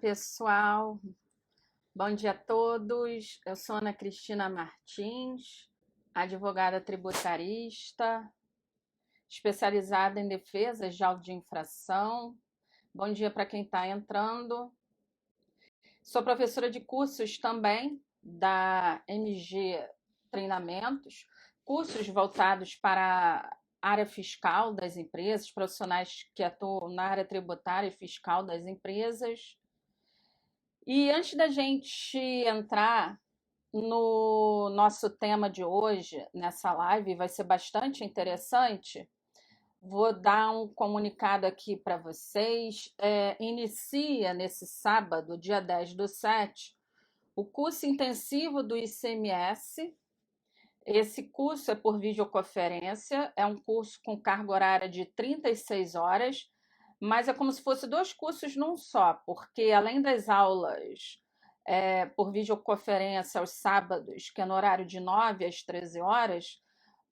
pessoal. Bom dia a todos. Eu sou Ana Cristina Martins, advogada tributarista, especializada em defesas de auto de infração. Bom dia para quem está entrando. Sou professora de cursos também da MG Treinamentos, cursos voltados para a área fiscal das empresas, profissionais que atuam na área tributária e fiscal das empresas. E antes da gente entrar no nosso tema de hoje, nessa live, vai ser bastante interessante. Vou dar um comunicado aqui para vocês. Inicia nesse sábado, dia 10/7, o curso intensivo do ICMS. Esse curso é por videoconferência, é um curso com carga horária de 36 horas, mas é como se fosse dois cursos num só, porque além das aulas por videoconferência aos sábados, que é no horário de 9 às 13 horas,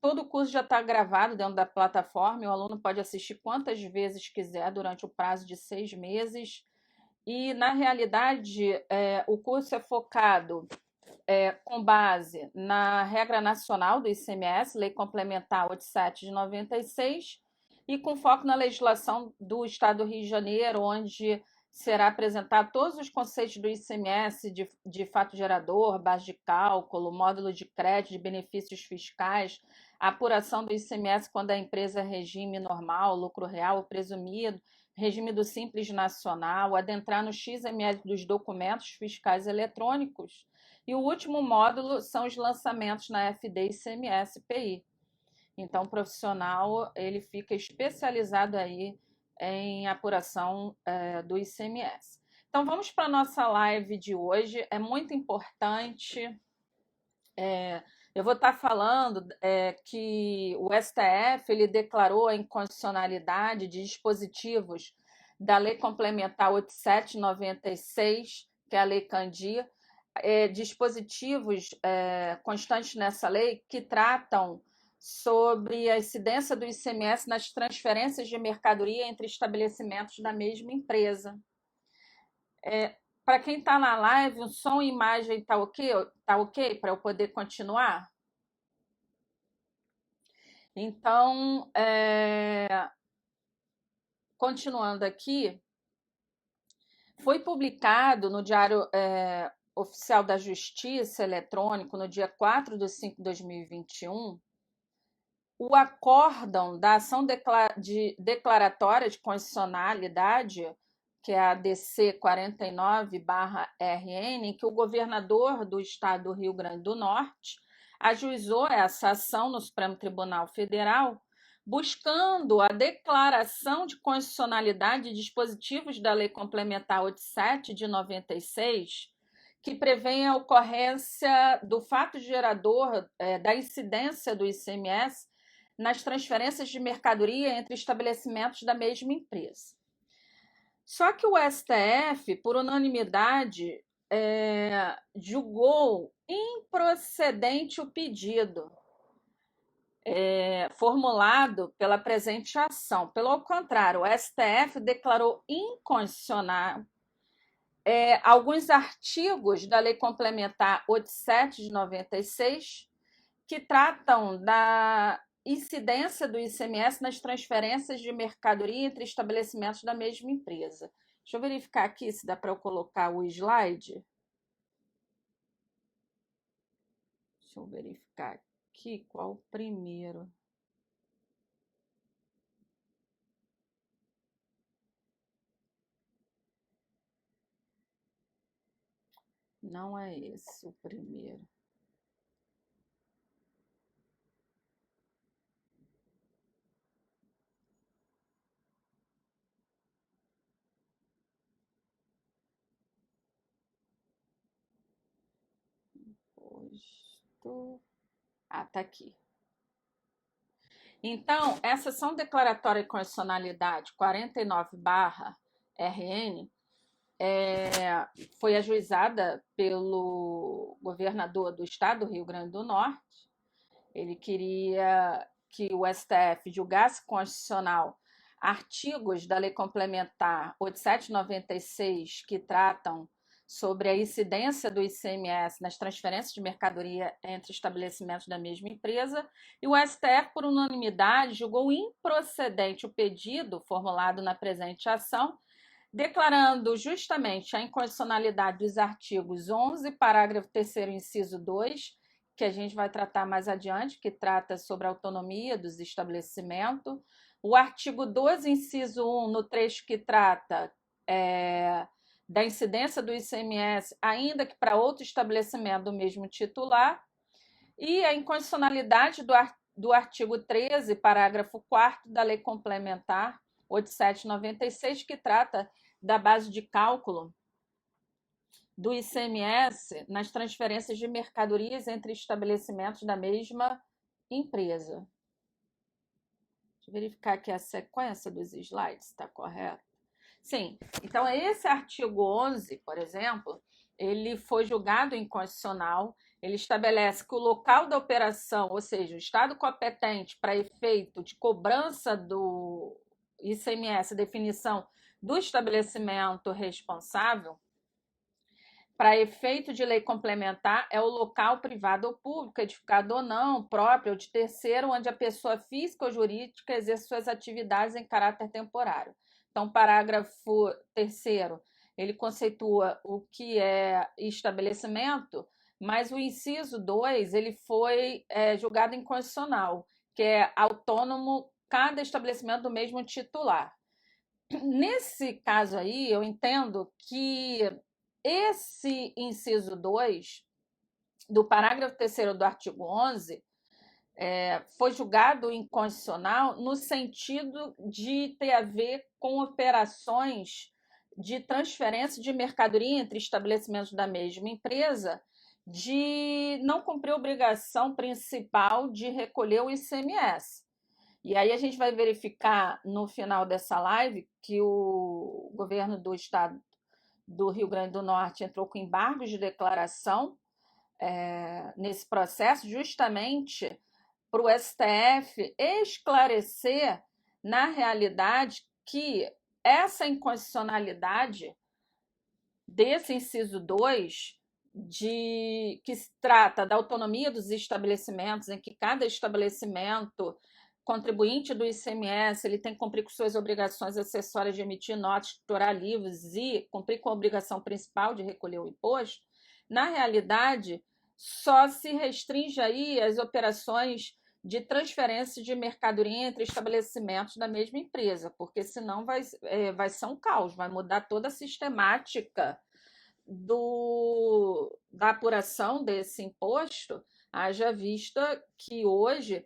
todo o curso já está gravado dentro da plataforma e o aluno pode assistir quantas vezes quiser durante o prazo de 6 meses. E, na realidade, o curso é focado com base na regra nacional do ICMS, Lei Complementar 87 de 96, e com foco na legislação do Estado do Rio de Janeiro, onde será apresentado todos os conceitos do ICMS de fato gerador, base de cálculo, módulo de crédito, de benefícios fiscais, a apuração do ICMS quando a empresa é regime normal, lucro real ou presumido, regime do Simples Nacional, adentrar no XML dos documentos fiscais eletrônicos. E o último módulo são os lançamentos na FD ICMS PI. Então, o profissional ele fica especializado aí em apuração do ICMS. Então, vamos para a nossa live de hoje. É muito importante. Eu vou estar falando que o STF ele declarou a inconstitucionalidade de dispositivos da Lei Complementar 87/96, que é a Lei Candia, dispositivos constantes nessa lei que tratam sobre a incidência do ICMS nas transferências de mercadoria entre estabelecimentos da mesma empresa. Para quem está na live, o som e imagem está ok? Tá ok para eu poder continuar? Então, continuando aqui, foi publicado no Diário Oficial da Justiça Eletrônico, no dia 4/5/2021, o acórdão da ação declaratória de constitucionalidade, que é a DC 49/RN, em que o governador do estado do Rio Grande do Norte ajuizou essa ação no Supremo Tribunal Federal, buscando a declaração de constitucionalidade de dispositivos da Lei Complementar 87 de 96, que prevê a ocorrência do fato gerador da incidência do ICMS nas transferências de mercadoria entre estabelecimentos da mesma empresa. Só que o STF, por unanimidade, julgou improcedente o pedido formulado pela presente ação. Pelo contrário, o STF declarou inconstitucional alguns artigos da Lei Complementar 87 de 96, que tratam da incidência do ICMS nas transferências de mercadoria entre estabelecimentos da mesma empresa. Deixa eu verificar aqui se dá para eu colocar o slide. Deixa eu verificar aqui qual o primeiro. Não é esse o primeiro. Tá aqui. Então, essa ação declaratória de constitucionalidade 49/RN foi ajuizada pelo governador do estado do Rio Grande do Norte. Ele queria que o STF julgasse constitucional artigos da Lei Complementar 8796 que tratam sobre a incidência do ICMS nas transferências de mercadoria entre estabelecimentos da mesma empresa, e o STF, por unanimidade, julgou improcedente o pedido formulado na presente ação, declarando justamente a inconstitucionalidade dos artigos 11, parágrafo 3º, inciso 2, que a gente vai tratar mais adiante, que trata sobre a autonomia dos estabelecimentos, o artigo 12, inciso 1, no trecho que trata da incidência do ICMS, ainda que para outro estabelecimento do mesmo titular, e a inconstitucionalidade do artigo 13, parágrafo 4º da Lei Complementar 8796, que trata da base de cálculo do ICMS nas transferências de mercadorias entre estabelecimentos da mesma empresa. Deixa eu verificar aqui a sequência dos slides, está correto? Sim, então esse artigo 11, por exemplo, ele foi julgado inconstitucional. Ele estabelece que o local da operação, ou seja, o estado competente para efeito de cobrança do ICMS, definição do estabelecimento responsável, para efeito de lei complementar, é o local privado ou público, edificado ou não, próprio ou de terceiro, onde a pessoa física ou jurídica exerce suas atividades em caráter temporário. Então, parágrafo 3º, ele conceitua o que é estabelecimento, mas o inciso 2, ele foi julgado inconstitucional, que é autônomo cada estabelecimento do mesmo titular. Nesse caso aí, eu entendo que esse inciso 2 do parágrafo 3º do artigo 11 foi julgado inconstitucional no sentido de ter a ver com operações de transferência de mercadoria entre estabelecimentos da mesma empresa, de não cumprir a obrigação principal de recolher o ICMS. E aí a gente vai verificar no final dessa live que o governo do estado do Rio Grande do Norte entrou com embargos de declaração nesse processo, justamente para o STF esclarecer, na realidade, que essa inconstitucionalidade desse inciso 2, que se trata da autonomia dos estabelecimentos, em que cada estabelecimento contribuinte do ICMS, ele tem que cumprir com suas obrigações acessórias de emitir notas escriturais e cumprir com a obrigação principal de recolher o imposto, na realidade, só se restringe aí as operações de transferência de mercadoria entre estabelecimentos da mesma empresa, porque senão vai ser um caos, vai mudar toda a sistemática da apuração desse imposto, haja vista que hoje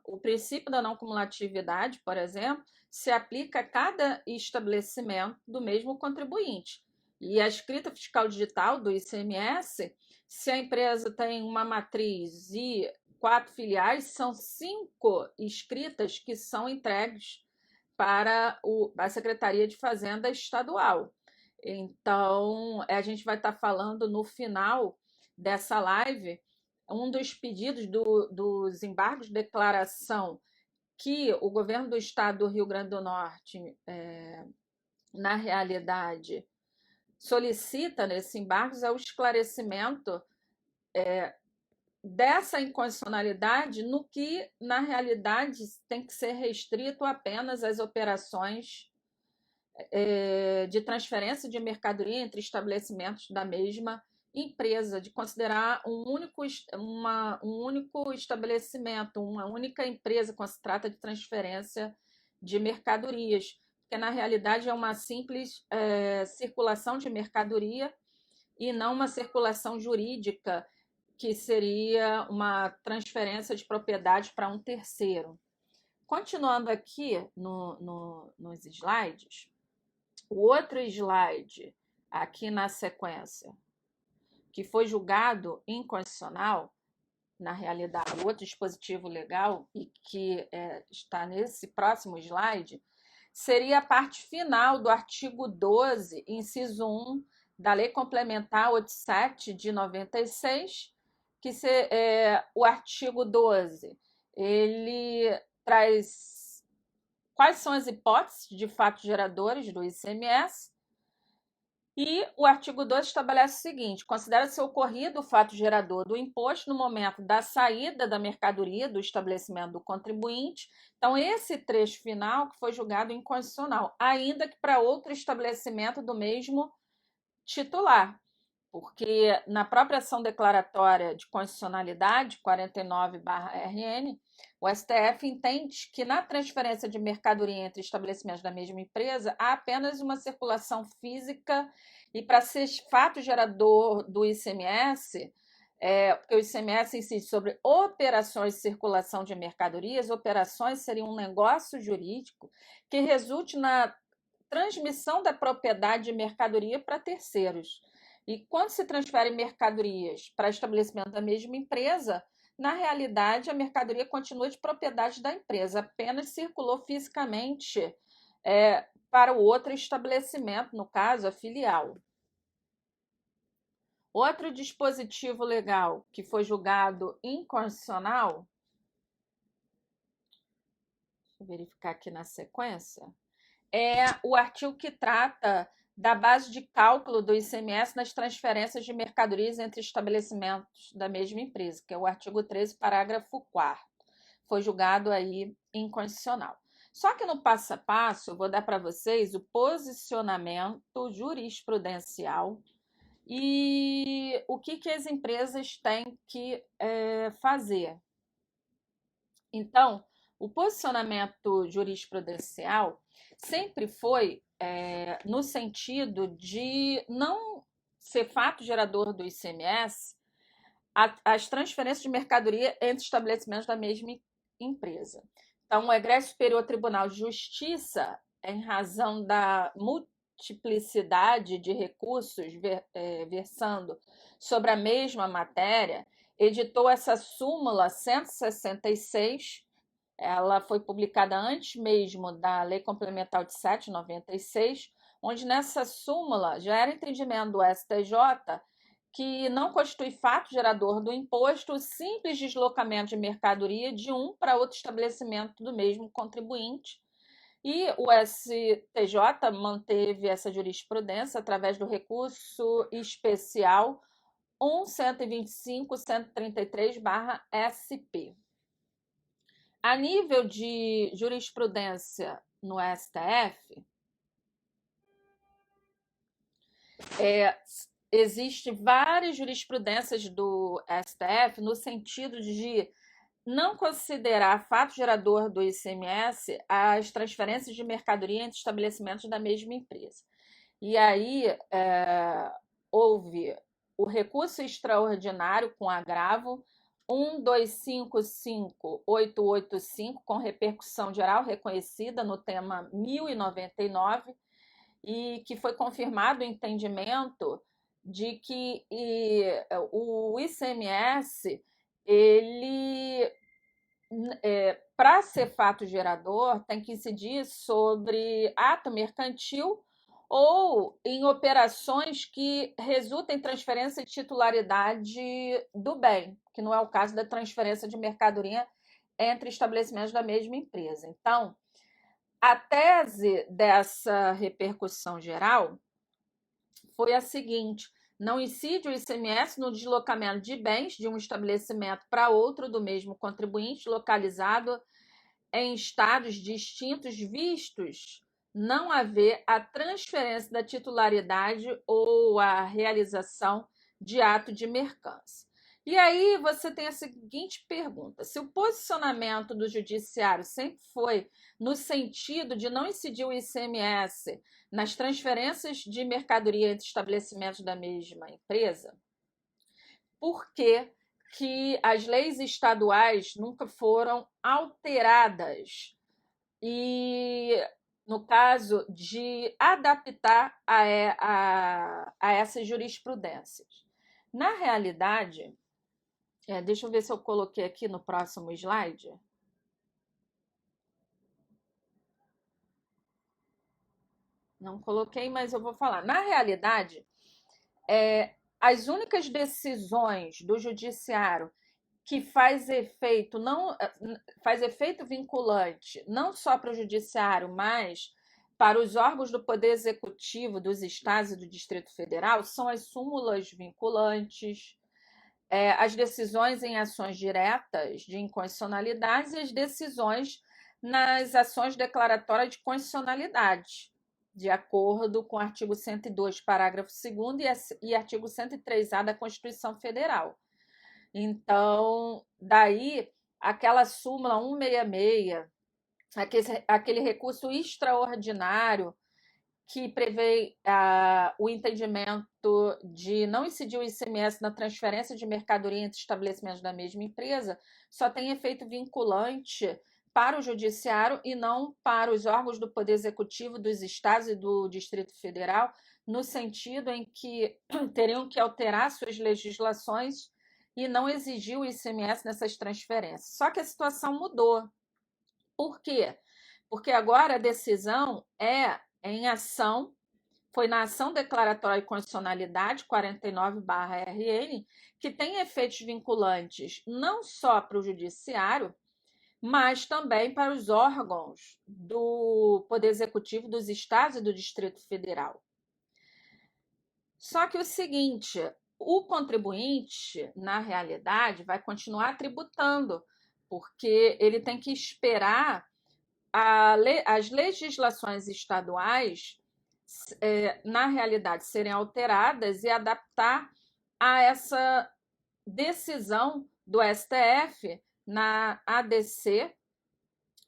o princípio da não cumulatividade, por exemplo, se aplica a cada estabelecimento do mesmo contribuinte. E a escrita fiscal digital do ICMS, se a empresa tem uma matriz e 4 filiais, são 5 escritas que são entregues para a Secretaria de Fazenda Estadual. Então, a gente vai estar falando no final dessa live um dos pedidos dos embargos de declaração que o governo do estado do Rio Grande do Norte, na realidade, solicita nesses embargos é o esclarecimento dessa inconstitucionalidade no que, na realidade, tem que ser restrito apenas às operações de transferência de mercadoria entre estabelecimentos da mesma empresa, de considerar um único estabelecimento, uma única empresa quando se trata de transferência de mercadorias, porque na realidade é uma simples circulação de mercadoria e não uma circulação jurídica, que seria uma transferência de propriedade para um terceiro. Continuando aqui nos slides, o outro slide aqui na sequência, que foi julgado inconstitucional, na realidade, o outro dispositivo legal, e que está nesse próximo slide, seria a parte final do artigo 12, inciso 1, da Lei Complementar 87 de 96, que o artigo 12, ele traz quais são as hipóteses de fatos geradores do ICMS. E o artigo 2 estabelece o seguinte: considera-se ocorrido o fato gerador do imposto no momento da saída da mercadoria do estabelecimento do contribuinte. Então, esse trecho final que foi julgado inconstitucional, ainda que para outro estabelecimento do mesmo titular, porque na própria ação declaratória de constitucionalidade 49/RN, o STF entende que na transferência de mercadoria entre estabelecimentos da mesma empresa há apenas uma circulação física e para ser fato gerador do ICMS, porque o ICMS incide sobre operações de circulação de mercadorias, operações seriam um negócio jurídico que resulte na transmissão da propriedade de mercadoria para terceiros. E quando se transfere mercadorias para estabelecimento da mesma empresa, na realidade a mercadoria continua de propriedade da empresa, apenas circulou fisicamente para o outro estabelecimento, no caso, a filial. Outro dispositivo legal que foi julgado inconstitucional, deixa eu verificar aqui na sequência, é o artigo que trata da base de cálculo do ICMS nas transferências de mercadorias entre estabelecimentos da mesma empresa, que é o artigo 13, parágrafo 4º. Foi julgado aí inconstitucional. Só que no passo a passo, eu vou dar para vocês o posicionamento jurisprudencial e o que as empresas têm que fazer. Então, o posicionamento jurisprudencial sempre foi no sentido de não ser fato gerador do ICMS as transferências de mercadoria entre estabelecimentos da mesma empresa. Então, o Egresso Superior Tribunal de Justiça, em razão da multiplicidade de recursos versando sobre a mesma matéria, editou essa súmula 166. Ela foi publicada antes mesmo da Lei Complementar 87/96, onde nessa súmula já era entendimento do STJ que não constitui fato gerador do imposto o simples deslocamento de mercadoria de um para outro estabelecimento do mesmo contribuinte. E o STJ manteve essa jurisprudência através do recurso especial 1.125.133/SP. A nível de jurisprudência no STF, existem várias jurisprudências do STF no sentido de não considerar fato gerador do ICMS as transferências de mercadoria entre estabelecimentos da mesma empresa. E aí houve o recurso extraordinário com agravo 1.255.885, com repercussão geral reconhecida no tema 1099, e que foi confirmado o entendimento de que o ICMS, ele, para ser fato gerador, tem que incidir sobre ato mercantil ou em operações que resultem em transferência de titularidade do bem, que não é o caso da transferência de mercadoria entre estabelecimentos da mesma empresa. Então, a tese dessa repercussão geral foi a seguinte: não incide o ICMS no deslocamento de bens de um estabelecimento para outro do mesmo contribuinte, localizado em estados distintos, vistos não haver a transferência da titularidade ou a realização de ato de mercância. E aí você tem a seguinte pergunta: se o posicionamento do judiciário sempre foi no sentido de não incidir o ICMS nas transferências de mercadoria entre estabelecimentos da mesma empresa, por que as leis estaduais nunca foram alteradas e, no caso, de adaptar a essas jurisprudências? Na realidade, deixa eu ver se eu coloquei aqui no próximo slide. Não coloquei, mas eu vou falar. Na realidade, as únicas decisões do judiciário que faz efeito não faz efeito vinculante não só para o judiciário, mas para os órgãos do Poder Executivo dos estados e do Distrito Federal, são as súmulas vinculantes, as decisões em ações diretas de inconstitucionalidade e as decisões nas ações declaratórias de constitucionalidade, de acordo com o artigo 102, parágrafo 2º e artigo 103A da Constituição Federal. Então, daí, aquela súmula 166, aquele recurso extraordinário que prevê o entendimento de não incidir o ICMS na transferência de mercadoria entre estabelecimentos da mesma empresa, só tem efeito vinculante para o judiciário e não para os órgãos do Poder Executivo dos estados e do Distrito Federal, no sentido em que teriam que alterar suas legislações e não exigir o ICMS nessas transferências. Só que a situação mudou. Por quê? Porque agora a decisão é em ação, foi na ação declaratória de constitucionalidade 49/RN, que tem efeitos vinculantes não só para o judiciário, mas também para os órgãos do Poder Executivo dos estados e do Distrito Federal. Só que o seguinte, o contribuinte, na realidade, vai continuar tributando, porque ele tem que esperar as legislações estaduais, na realidade, serem alteradas e adaptar a essa decisão do STF na ADC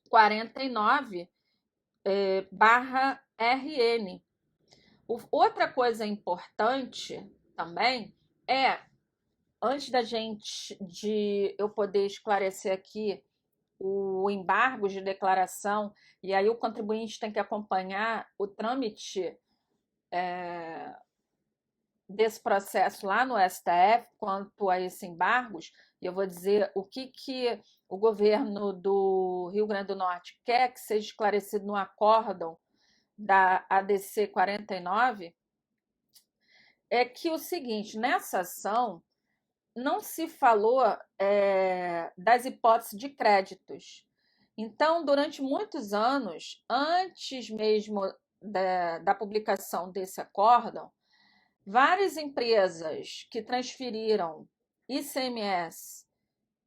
49/RN. Outra coisa importante também antes de eu poder esclarecer aqui o embargo de declaração, e aí o contribuinte tem que acompanhar o trâmite desse processo lá no STF quanto a esses embargos, e eu vou dizer o que o governo do Rio Grande do Norte quer que seja esclarecido no acórdão da ADC 49, é que o seguinte, nessa ação não se falou das hipóteses de créditos. Então, durante muitos anos, antes mesmo da publicação desse acórdão, várias empresas que transferiram ICMS,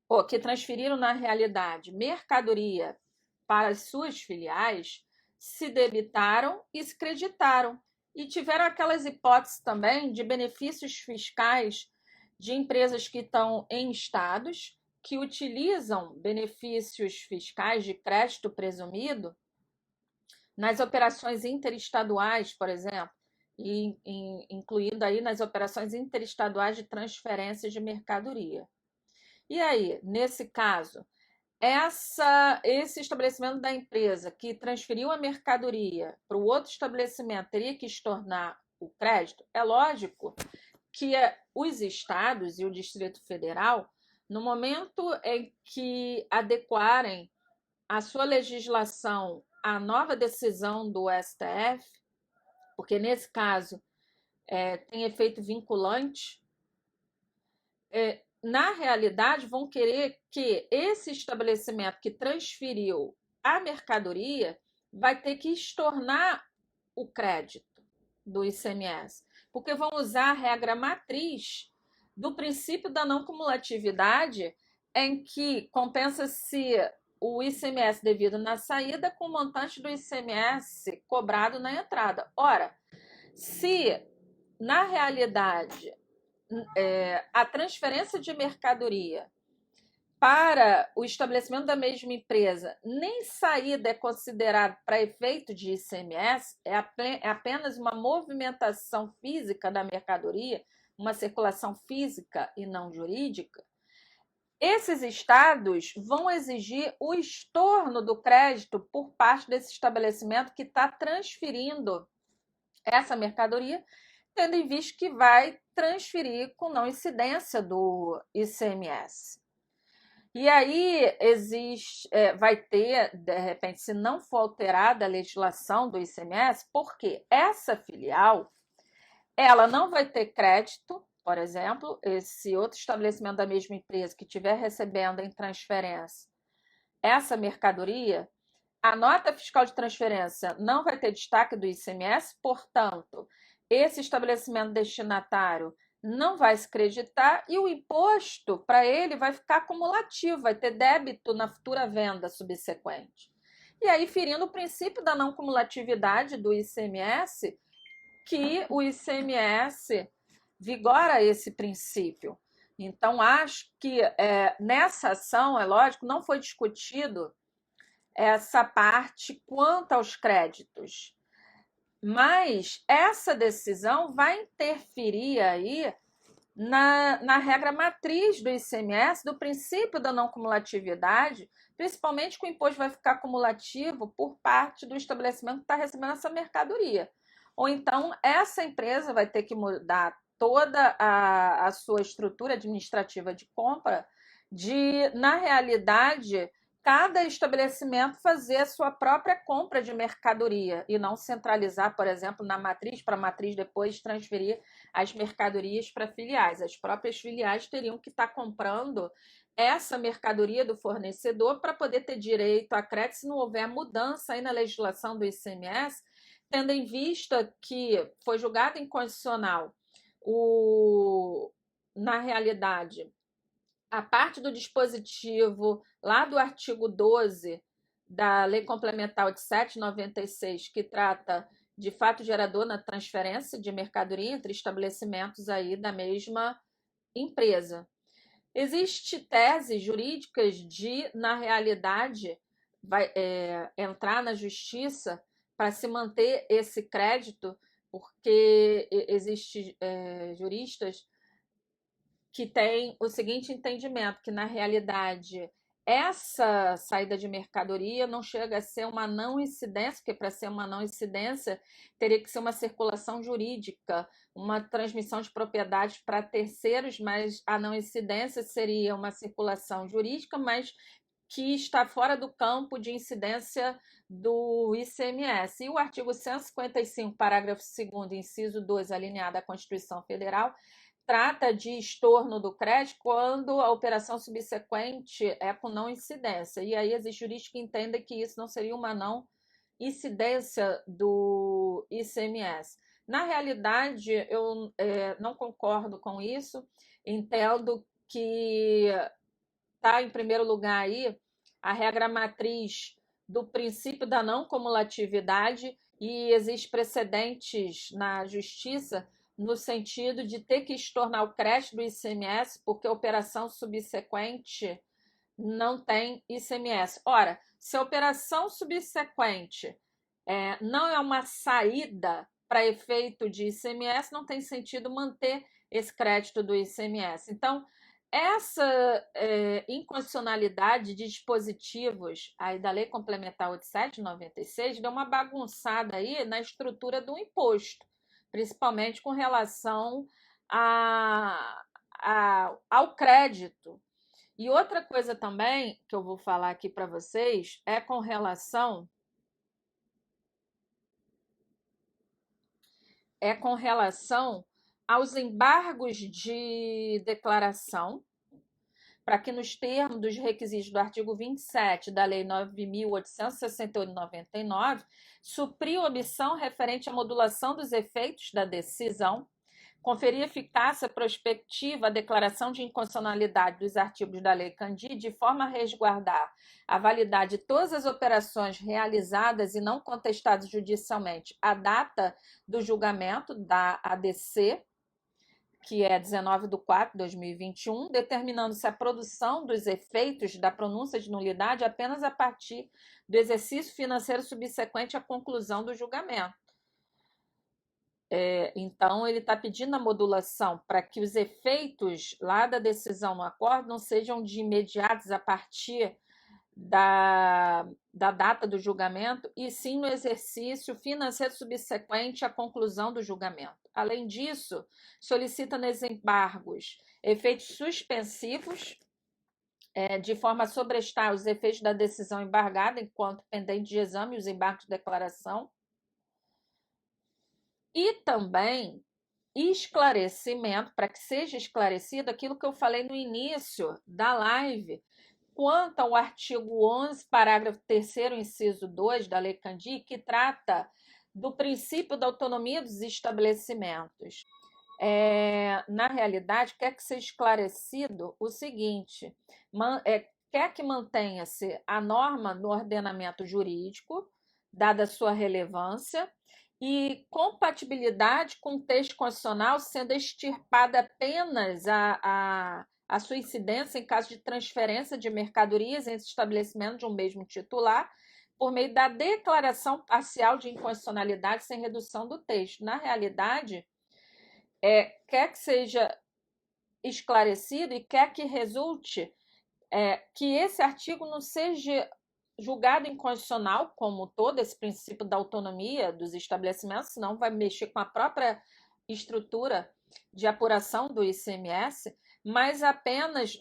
ou que transferiram, na realidade, mercadoria para as suas filiais, se debitaram e se creditaram. E tiveram aquelas hipóteses também de benefícios fiscais de empresas que estão em estados, que utilizam benefícios fiscais de crédito presumido nas operações interestaduais, por exemplo, e incluindo aí nas operações interestaduais de transferência de mercadoria. E aí, nesse caso, esse estabelecimento da empresa que transferiu a mercadoria para o outro estabelecimento teria que estornar o crédito? É lógico que os estados e o Distrito Federal, no momento em que adequarem a sua legislação à nova decisão do STF, porque nesse caso tem efeito vinculante, na realidade vão querer que esse estabelecimento que transferiu a mercadoria vai ter que estornar o crédito do ICMS, porque vão usar a regra matriz do princípio da não cumulatividade, em que compensa-se o ICMS devido na saída com o montante do ICMS cobrado na entrada. Ora, se na realidade a transferência de mercadoria para o estabelecimento da mesma empresa nem saída é considerado para efeito de ICMS, é apenas uma movimentação física da mercadoria, uma circulação física e não jurídica, esses estados vão exigir o estorno do crédito por parte desse estabelecimento que está transferindo essa mercadoria, tendo em vista que vai transferir com não incidência do ICMS. E aí vai ter, de repente, se não for alterada a legislação do ICMS, porque essa filial ela não vai ter crédito por exemplo, esse outro estabelecimento da mesma empresa que estiver recebendo em transferência essa mercadoria, a nota fiscal de transferência não vai ter destaque do ICMS, portanto, esse estabelecimento destinatário não vai se creditar e o imposto para ele vai ficar acumulativo, vai ter débito na futura venda subsequente. E aí, ferindo o princípio da não cumulatividade do ICMS, que o ICMS vigora esse princípio. Então, acho que nessa ação, é lógico, não foi discutido essa parte quanto aos créditos, mas essa decisão vai interferir aí na regra matriz do ICMS, do princípio da não cumulatividade, principalmente que o imposto vai ficar cumulativo por parte do estabelecimento que está recebendo essa mercadoria. Ou então, essa empresa vai ter que mudar toda a sua estrutura administrativa de compra, na realidade, cada estabelecimento fazer a sua própria compra de mercadoria e não centralizar, por exemplo, na matriz, para a matriz depois transferir as mercadorias para filiais. As próprias filiais teriam que estar comprando essa mercadoria do fornecedor para poder ter direito a crédito se não houver mudança aí na legislação do ICMS, tendo em vista que foi julgado inconstitucional na realidade, a parte do dispositivo lá do artigo 12 da Lei Complementar 87/96, que trata de fato gerador na transferência de mercadoria entre estabelecimentos aí da mesma empresa. Existem teses jurídicas de, na realidade, entrar na justiça para se manter esse crédito, porque existem juristas que têm o seguinte entendimento, que na realidade essa saída de mercadoria não chega a ser uma não incidência, porque para ser uma não incidência teria que ser uma circulação jurídica, uma transmissão de propriedades para terceiros, mas a não incidência seria uma circulação jurídica, mas que está fora do campo de incidência do ICMS. E o artigo 155, parágrafo 2º, inciso 2, alineado à Constituição Federal, trata de estorno do crédito quando a operação subsequente é com não incidência. E aí existe juristas que entendem que isso não seria uma não incidência do ICMS. Na realidade, eu não concordo com isso, entendo que está em primeiro lugar aí a regra matriz do princípio da não cumulatividade e existe precedentes na justiça no sentido de ter que estornar o crédito do ICMS porque a operação subsequente não tem ICMS. Ora, se a operação subsequente não é uma saída para efeito de ICMS, não tem sentido manter esse crédito do ICMS. Então, essa inconstitucionalidade de dispositivos aí da Lei Complementar 87/96 deu uma bagunçada aí na estrutura do imposto, principalmente com relação ao crédito. E outra coisa também que eu vou falar aqui para vocês é com relação aos embargos de declaração, para que nos termos dos requisitos do artigo 27 da Lei 9.868/99, supriu a omissão referente à modulação dos efeitos da decisão, conferir eficácia prospectiva à declaração de inconstitucionalidade dos artigos da Lei Candir, de forma a resguardar a validade de todas as operações realizadas e não contestadas judicialmente à data do julgamento da ADC, que é 19/4/2021, determinando-se a produção dos efeitos da pronúncia de nulidade apenas a partir do exercício financeiro subsequente à conclusão do julgamento. Então, ele está pedindo a modulação para que os efeitos lá da decisão no acordo não sejam de imediatos a partir da data do julgamento, e sim no exercício financeiro subsequente à conclusão do julgamento. Além disso, solicita nos embargos efeitos suspensivos, de forma a sobrestar os efeitos da decisão embargada enquanto pendente de exame e os embargos de declaração. E também esclarecimento, para que seja esclarecido aquilo que eu falei no início da live, quanto ao artigo 11, parágrafo 3º, inciso 2 da Lei Candir, que trata do princípio da autonomia dos estabelecimentos. Na realidade, quer que seja esclarecido o seguinte: quer que mantenha-se a norma no ordenamento jurídico, dada a sua relevância, e compatibilidade com o texto constitucional, sendo extirpada apenas a sua incidência em caso de transferência de mercadorias entre estabelecimentos de um mesmo titular, por meio da declaração parcial de inconstitucionalidade sem redução do texto. Na realidade, quer que seja esclarecido e quer que resulte que esse artigo não seja julgado inconstitucional, como todo esse princípio da autonomia dos estabelecimentos, senão vai mexer com a própria estrutura de apuração do ICMS, mas apenas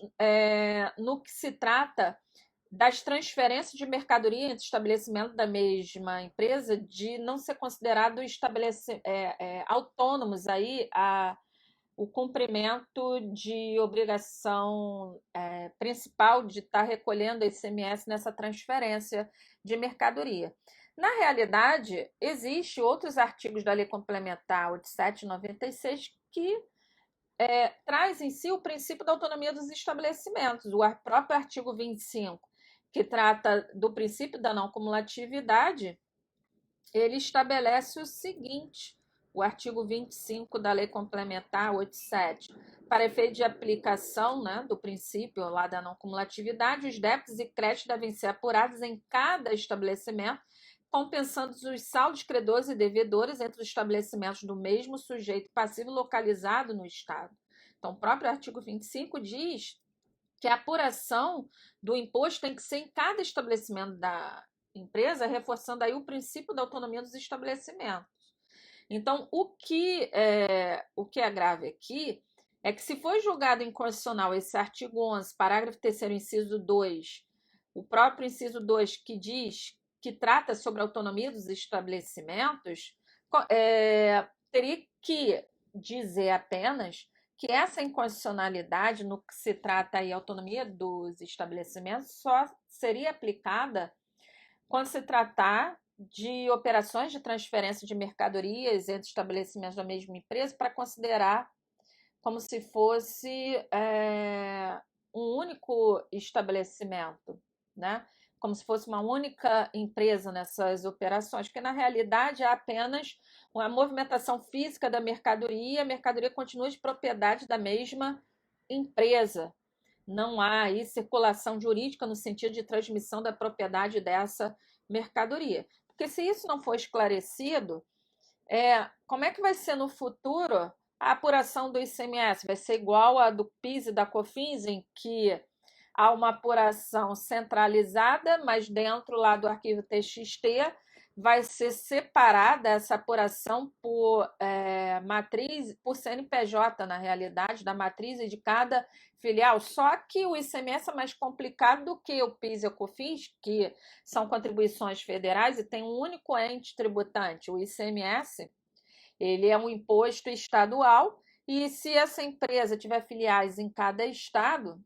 no que se trata das transferências de mercadoria entre estabelecimentos da mesma empresa, de não ser considerado autônomos aí o cumprimento de obrigação principal de estar recolhendo ICMS nessa transferência de mercadoria. Na realidade, existem outros artigos da Lei Complementar 87 e 96 que traz em si o princípio da autonomia dos estabelecimentos. O próprio artigo 25, que trata do princípio da não cumulatividade, ele estabelece o seguinte: o artigo 25 da Lei Complementar 87, para efeito de aplicação do princípio lá da não cumulatividade, os débitos e créditos devem ser apurados em cada estabelecimento, compensando os saldos credores e devedores entre os estabelecimentos do mesmo sujeito passivo localizado no Estado. Então, o próprio artigo 25 diz que a apuração do imposto tem que ser em cada estabelecimento da empresa, reforçando aí o princípio da autonomia dos estabelecimentos. Então, o que é grave aqui é que, se for julgado inconstitucional esse artigo 11, parágrafo 3º, inciso 2, o próprio inciso 2 que diz que trata sobre a autonomia dos estabelecimentos, teria que dizer apenas que essa inconstitucionalidade, no que se trata aí a autonomia dos estabelecimentos, só seria aplicada quando se tratar de operações de transferência de mercadorias entre estabelecimentos da mesma empresa, para considerar como se fosse um único estabelecimento, né? Como se fosse uma única empresa nessas operações, porque na realidade é apenas uma movimentação física da mercadoria, a mercadoria continua de propriedade da mesma empresa. Não há aí circulação jurídica no sentido de transmissão da propriedade dessa mercadoria. Porque se isso não for esclarecido, como é que vai ser no futuro a apuração do ICMS? Vai ser igual a do PIS e da COFINS, em que há uma apuração centralizada, mas dentro lá do arquivo TXT vai ser separada essa apuração por matriz, por CNPJ, na realidade, da matriz e de cada filial. Só que o ICMS é mais complicado do que o PIS e o COFINS, que são contribuições federais e tem um único ente tributante. O ICMS, ele é um imposto estadual, e se essa empresa tiver filiais em cada estado,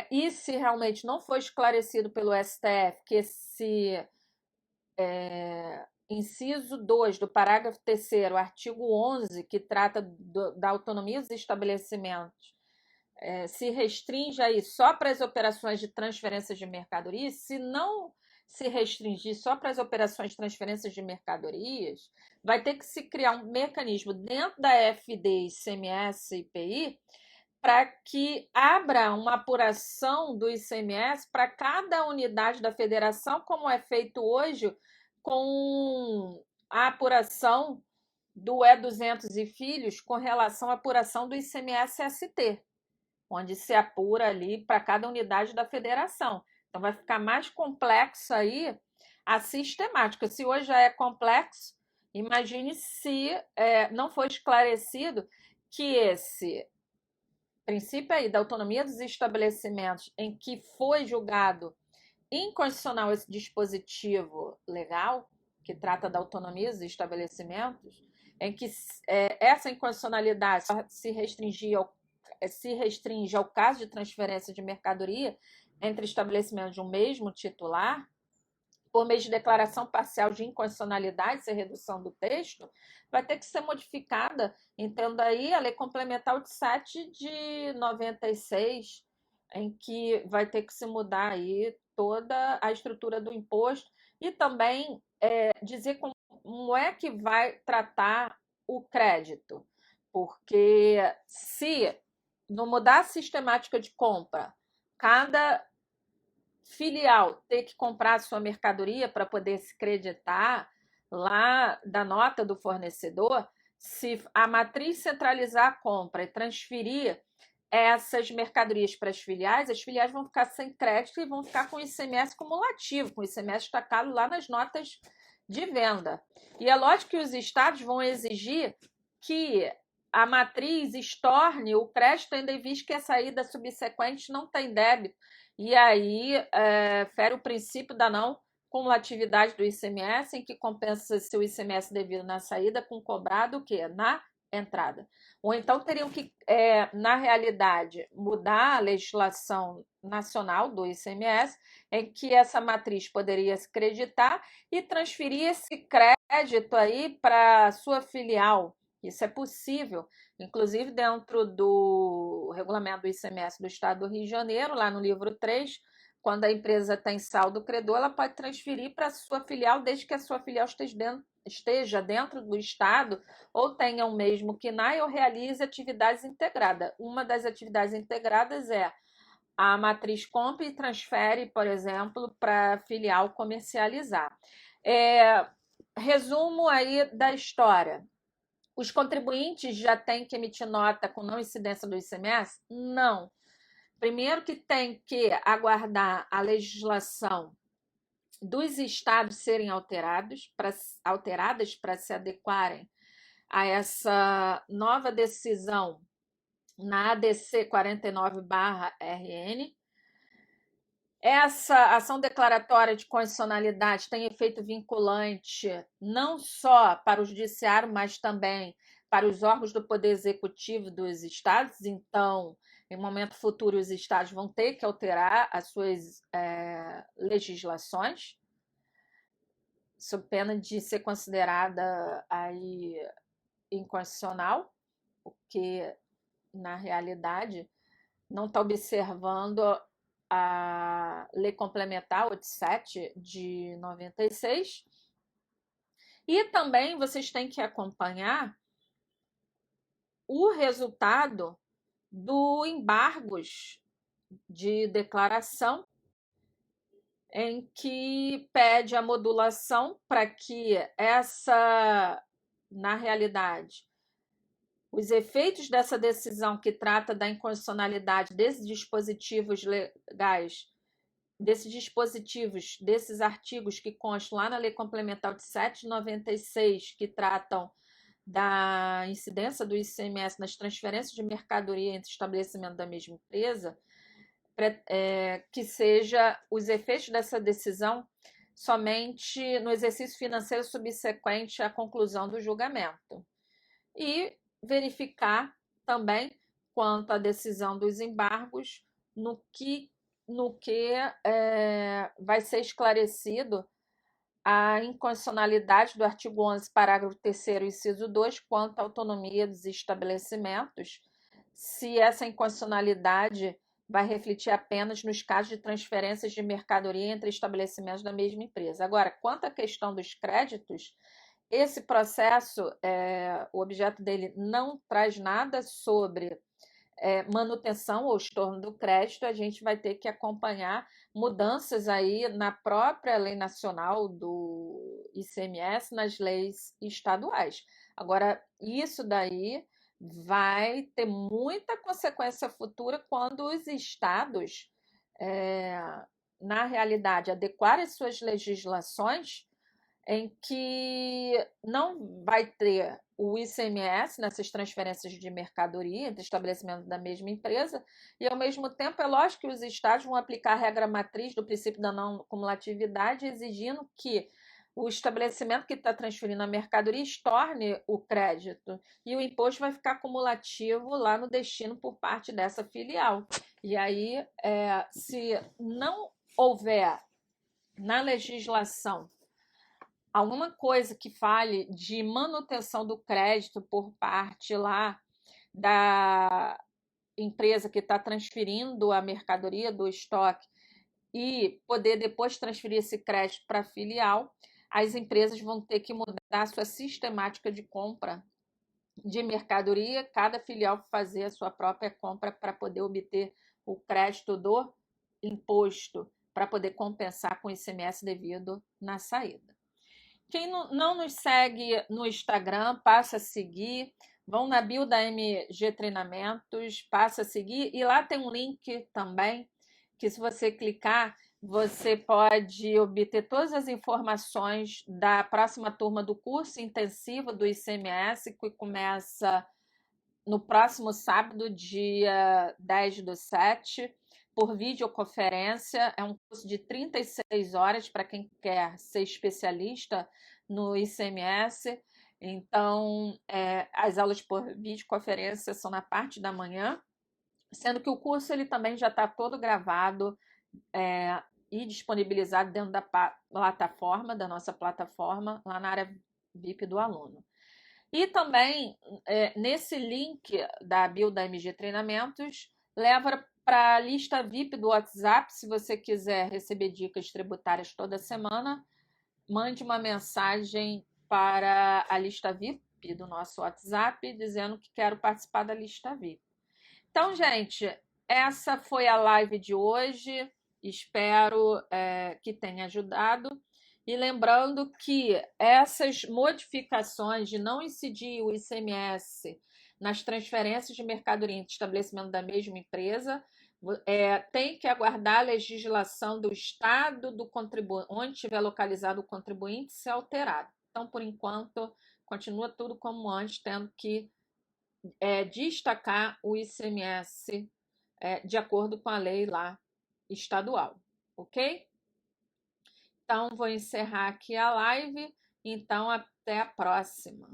e se realmente não for esclarecido pelo STF que esse inciso 2 do parágrafo 3º, artigo 11, que trata da autonomia dos estabelecimentos, se restringe aí só para as operações de transferência de mercadorias, se não se restringir só para as operações de transferência de mercadorias, vai ter que se criar um mecanismo dentro da FD, ICMS e IPI, para que abra uma apuração do ICMS para cada unidade da federação, como é feito hoje com a apuração do E200 e Filhos com relação à apuração do ICMS-ST, onde se apura ali para cada unidade da federação. Então, vai ficar mais complexo aí a sistemática. Se hoje já é complexo, imagine se não for esclarecido que esse princípio aí da autonomia dos estabelecimentos, em que foi julgado inconstitucional esse dispositivo legal, que trata da autonomia dos estabelecimentos, em que essa incondicionalidade só se restringe ao caso de transferência de mercadoria entre estabelecimentos de um mesmo titular, por meio de declaração parcial de incondicionalidade, sem redução do texto, vai ter que ser modificada, entendo aí, a Lei Complementar 87 de 96, em que vai ter que se mudar aí toda a estrutura do imposto e também dizer como é que vai tratar o crédito, porque se não mudar a sistemática de compra, cada filial ter que comprar a sua mercadoria para poder se creditar lá da nota do fornecedor, se a matriz centralizar a compra e transferir essas mercadorias para as filiais vão ficar sem crédito e vão ficar com ICMS cumulativo, com ICMS destacado lá nas notas de venda. E é lógico que os estados vão exigir que a matriz estorne o crédito, tendo em vista que a saída subsequente não tem débito. E aí fere o princípio da não cumulatividade do ICMS, em que compensa-se o ICMS devido na saída com cobrado o quê? Na entrada. Ou então teriam que, na realidade, mudar a legislação nacional do ICMS, em que essa matriz poderia se creditar e transferir esse crédito aí para a sua filial. Isso é possível, inclusive dentro do regulamento do ICMS do Estado do Rio de Janeiro, lá no livro 3, quando a empresa tem saldo credor, ela pode transferir para a sua filial, desde que a sua filial esteja dentro do Estado, ou tenha o mesmo KNAI, ou realize atividades integradas. Uma das atividades integradas é a matriz compra e transfere, por exemplo, para a filial comercializar. Resumo aí da história. Os contribuintes já têm que emitir nota com não incidência do ICMS? Não. Primeiro que tem que aguardar a legislação dos estados serem alteradas para se adequarem a essa nova decisão na ADC 49/RN. Essa ação declaratória de condicionalidade tem efeito vinculante não só para o judiciário, mas também para os órgãos do Poder Executivo dos estados. Então, em momento futuro, os estados vão ter que alterar as suas legislações, sob pena de ser considerada aí inconstitucional, porque, na realidade, não está observando a Lei Complementar 87 de 96. E também vocês têm que acompanhar o resultado do embargos de declaração, em que pede a modulação para que na realidade, os efeitos dessa decisão que trata da inconstitucionalidade desses dispositivos legais, desses artigos que constam lá na Lei Complementar de 796, que tratam da incidência do ICMS nas transferências de mercadoria entre estabelecimentos da mesma empresa, que seja os efeitos dessa decisão somente no exercício financeiro subsequente à conclusão do julgamento. E verificar também quanto à decisão dos embargos, no que vai ser esclarecido a inconstitucionalidade do artigo 11, parágrafo 3º, inciso 2, quanto à autonomia dos estabelecimentos, se essa inconstitucionalidade vai refletir apenas nos casos de transferências de mercadoria entre estabelecimentos da mesma empresa. Agora, quanto à questão dos créditos, esse processo, o objeto dele não traz nada sobre manutenção ou estorno do crédito. A gente vai ter que acompanhar mudanças aí na própria lei nacional do ICMS, nas leis estaduais. Agora, isso daí vai ter muita consequência futura quando os estados, na realidade, adequarem suas legislações, em que não vai ter o ICMS nessas transferências de mercadoria entre estabelecimentos da mesma empresa, e, ao mesmo tempo, é lógico que os estados vão aplicar a regra matriz do princípio da não cumulatividade, exigindo que o estabelecimento que está transferindo a mercadoria estorne o crédito e o imposto vai ficar cumulativo lá no destino por parte dessa filial. E aí, se não houver na legislação alguma coisa que fale de manutenção do crédito por parte lá da empresa que está transferindo a mercadoria do estoque e poder depois transferir esse crédito para a filial, as empresas vão ter que mudar a sua sistemática de compra de mercadoria, cada filial fazer a sua própria compra para poder obter o crédito do imposto, para poder compensar com o ICMS devido na saída. Quem não nos segue no Instagram, passa a seguir. Vão na bio da MG Treinamentos, passa a seguir. E lá tem um link também, que se você clicar, você pode obter todas as informações da próxima turma do curso intensivo do ICMS, que começa no próximo sábado, dia 10/7, por videoconferência. É um curso de 36 horas para quem quer ser especialista no ICMS. Então, as aulas por videoconferência são na parte da manhã, sendo que o curso ele também já está todo gravado e disponibilizado dentro da plataforma, da nossa plataforma, lá na área VIP do aluno. E também, nesse link da bio da MG Treinamentos, leva para a lista VIP do WhatsApp. Se você quiser receber dicas tributárias toda semana, mande uma mensagem para a lista VIP do nosso WhatsApp, dizendo que quero participar da lista VIP. Então, gente, essa foi a live de hoje. Espero que tenha ajudado. E lembrando que essas modificações de não incidir o ICMS nas transferências de mercadoria entre estabelecimento da mesma empresa, tem que aguardar a legislação do estado do contribuinte, onde estiver localizado o contribuinte, ser alterado. Então, por enquanto, continua tudo como antes, tendo que destacar o ICMS de acordo com a lei lá estadual, ok? Então, vou encerrar aqui a live. Então, até a próxima.